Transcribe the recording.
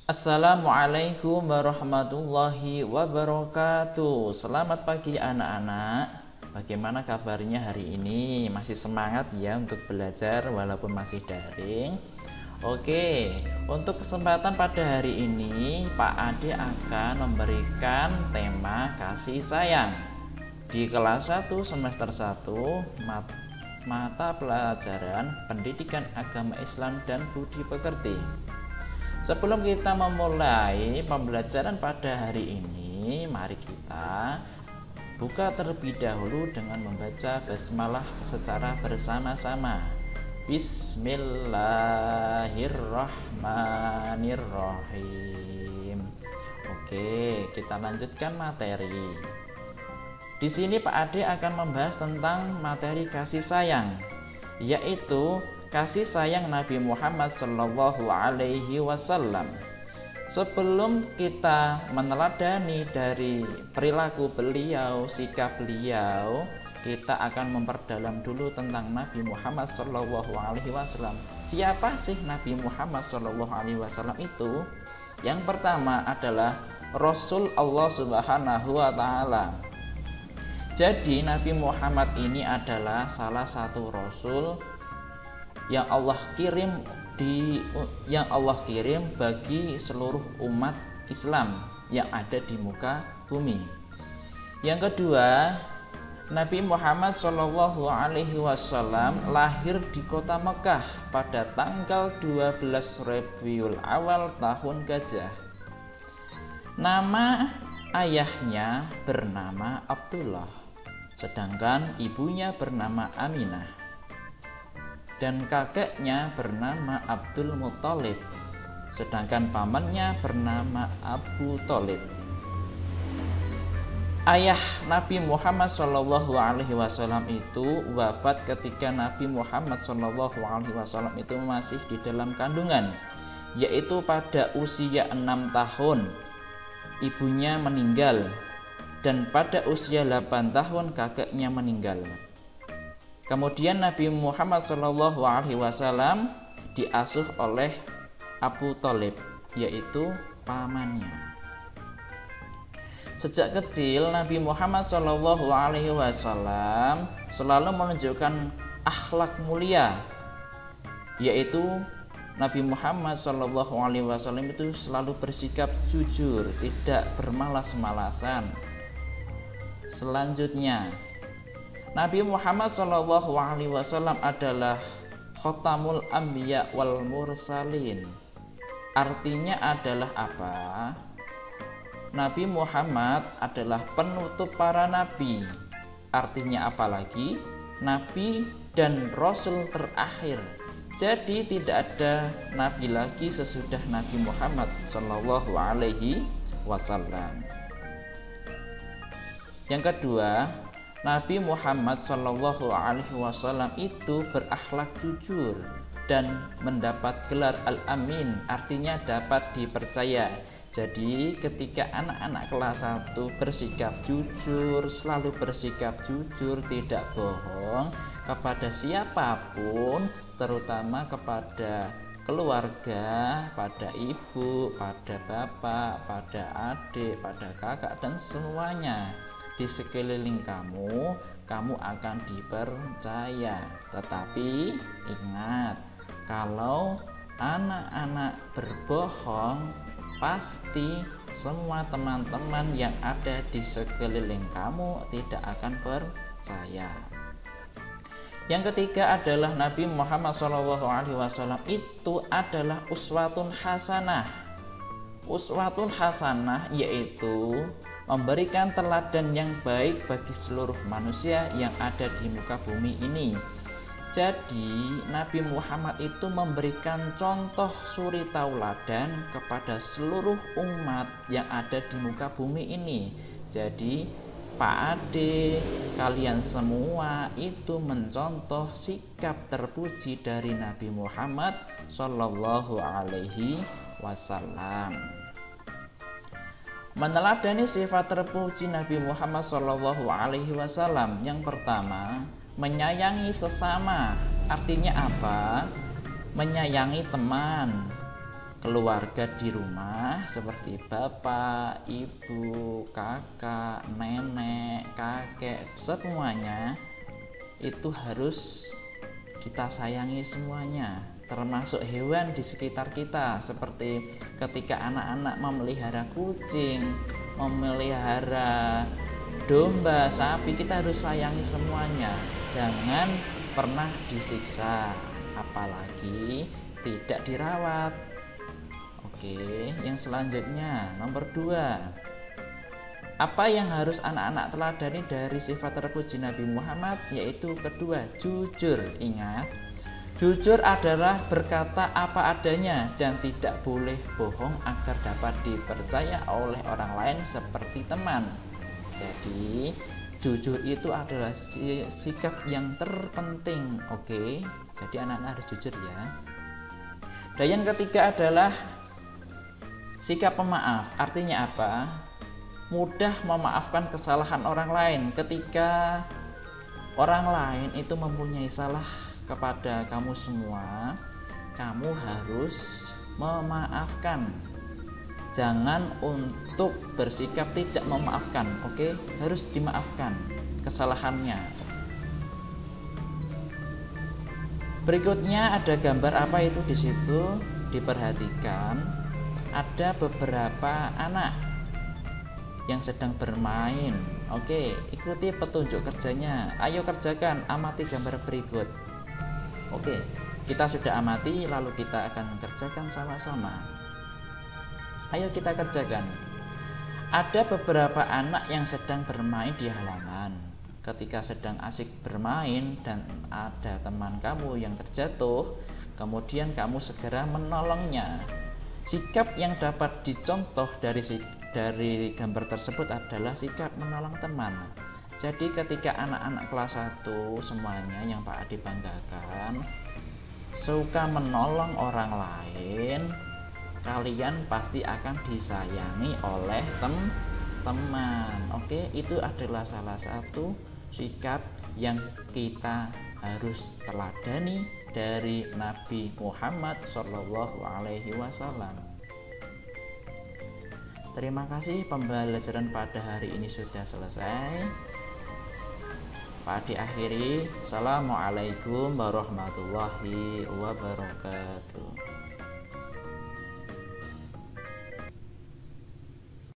Assalamualaikum warahmatullahi wabarakatuh. Selamat pagi anak-anak. Bagaimana kabarnya hari ini? Masih semangat ya untuk belajar walaupun masih daring? Oke, untuk kesempatan pada hari ini Pak Ade akan memberikan tema kasih sayang di kelas 1 semester 1 mata pelajaran Pendidikan Agama Islam dan Budi Pekerti. Sebelum kita memulai pembelajaran pada hari ini, mari kita buka terlebih dahulu dengan membaca basmalah secara bersama-sama. Bismillahirrahmanirrahim. Oke, kita lanjutkan materi. Di sini Pak Ade akan membahas tentang materi kasih sayang, yaitu kasih sayang Nabi Muhammad Shallallahu Alaihi Wasallam. Sebelum kita meneladani dari perilaku beliau, sikap beliau, kita akan memperdalam dulu tentang Nabi Muhammad Shallallahu Alaihi Wasallam. Siapa sih Nabi Muhammad Shallallahu Alaihi Wasallam itu? Yang pertama adalah Rasul Allah Subhanahu Wa Taala. Jadi Nabi Muhammad ini adalah salah satu Rasul yang Allah kirim bagi seluruh umat Islam yang ada di muka bumi. Yang kedua, Nabi Muhammad Shallallahu Alaihi Wasallam lahir di kota Mekah pada tanggal 12 Rabiul Awal tahun Gajah. Nama ayahnya bernama Abdullah, sedangkan ibunya bernama Aminah, dan kakeknya bernama Abdul Muthalib, sedangkan pamannya bernama Abu Thalib. Ayah Nabi Muhammad Shallallahu Alaihi Wasallam itu wafat ketika Nabi Muhammad Shallallahu Alaihi Wasallam itu masih di dalam kandungan, yaitu pada usia 6 tahun ibunya meninggal, dan pada usia 8 tahun kakeknya meninggal. Kemudian Nabi Muhammad Shallallahu Alaihi Wasallam diasuh oleh Abu Thalib, yaitu pamannya. Sejak kecil Nabi Muhammad Shallallahu Alaihi Wasallam selalu menunjukkan akhlak mulia, yaitu Nabi Muhammad Shallallahu Alaihi Wasallam itu selalu bersikap jujur, tidak bermalas-malasan. Selanjutnya, Nabi Muhammad Shallallahu Alaihi Wasallam adalah Khotamul Anbiya wal Mursalin. Artinya adalah apa? Nabi Muhammad adalah penutup para nabi. Artinya apa lagi? Nabi dan Rasul terakhir. Jadi tidak ada nabi lagi sesudah Nabi Muhammad Shallallahu Alaihi Wasallam. Yang kedua, Nabi Muhammad Shallallahu Alaihi Wasallam itu berakhlak jujur dan mendapat gelar Al-Amin, artinya dapat dipercaya. Jadi ketika anak-anak kelas 1 bersikap jujur, selalu bersikap jujur, tidak bohong kepada siapapun, terutama kepada keluarga, pada ibu, pada bapak, pada adik, pada kakak, dan semuanya di sekeliling kamu, kamu akan dipercaya. Tetapi ingat, kalau anak-anak berbohong, pasti semua teman-teman yang ada di sekeliling kamu tidak akan percaya. Yang ketiga adalah Nabi Muhammad SAW itu adalah uswatun hasanah. Uswatun hasanah yaitu memberikan teladan yang baik bagi seluruh manusia yang ada di muka bumi ini. Jadi Nabi Muhammad itu memberikan contoh suri tauladan kepada seluruh umat yang ada di muka bumi ini. Jadi Pak Ade, kalian semua itu mencontoh sikap terpuji dari Nabi Muhammad Shallallahu Alaihi Wasallam. Meneladani sifat terpuji Nabi Muhammad Shallallahu Alaihi Wasallam, yang pertama, menyayangi sesama. Artinya apa? Menyayangi teman, keluarga di rumah seperti bapak, ibu, kakak, nenek, kakek, semuanya itu harus kita sayangi semuanya, termasuk hewan di sekitar kita. Seperti ketika anak-anak memelihara kucing, memelihara domba, sapi, kita harus sayangi semuanya, jangan pernah disiksa, apalagi tidak dirawat. Oke, yang selanjutnya nomor 2. Apa yang harus anak-anak teladani dari sifat terpuji Nabi Muhammad? Yaitu kedua, jujur. Ingat, jujur adalah berkata apa adanya dan tidak boleh bohong agar dapat dipercaya oleh orang lain seperti teman. Jadi jujur itu adalah sikap yang terpenting. Oke, jadi anak-anak harus jujur ya. Dan yang ketiga adalah sikap pemaaf. Artinya apa? Mudah memaafkan kesalahan orang lain. Ketika orang lain itu mempunyai salah kepada kamu semua, kamu harus memaafkan. Jangan untuk bersikap tidak memaafkan. Oke, harus dimaafkan kesalahannya. Berikutnya ada gambar apa itu di situ? Diperhatikan. Ada beberapa anak yang sedang bermain. Oke, ikuti petunjuk kerjanya. Ayo kerjakan, amati gambar berikut. Oke, kita sudah amati, lalu kita akan kerjakan sama-sama. Ayo kita kerjakan. Ada beberapa anak yang sedang bermain di halaman. Ketika sedang asik bermain dan ada teman kamu yang terjatuh, kemudian kamu segera menolongnya. Sikap yang dapat dicontoh dari gambar tersebut adalah sikap menolong teman. Jadi ketika anak-anak kelas 1 semuanya yang Pak Adi banggakan suka menolong orang lain, kalian pasti akan disayangi oleh teman. Oke, itu adalah salah satu sikap yang kita harus teladani dari Nabi Muhammad SAW. Terima kasih, pembelajaran pada hari ini sudah selesai. Pak Adi akhiri. Assalamualaikum warahmatullahi wabarakatuh.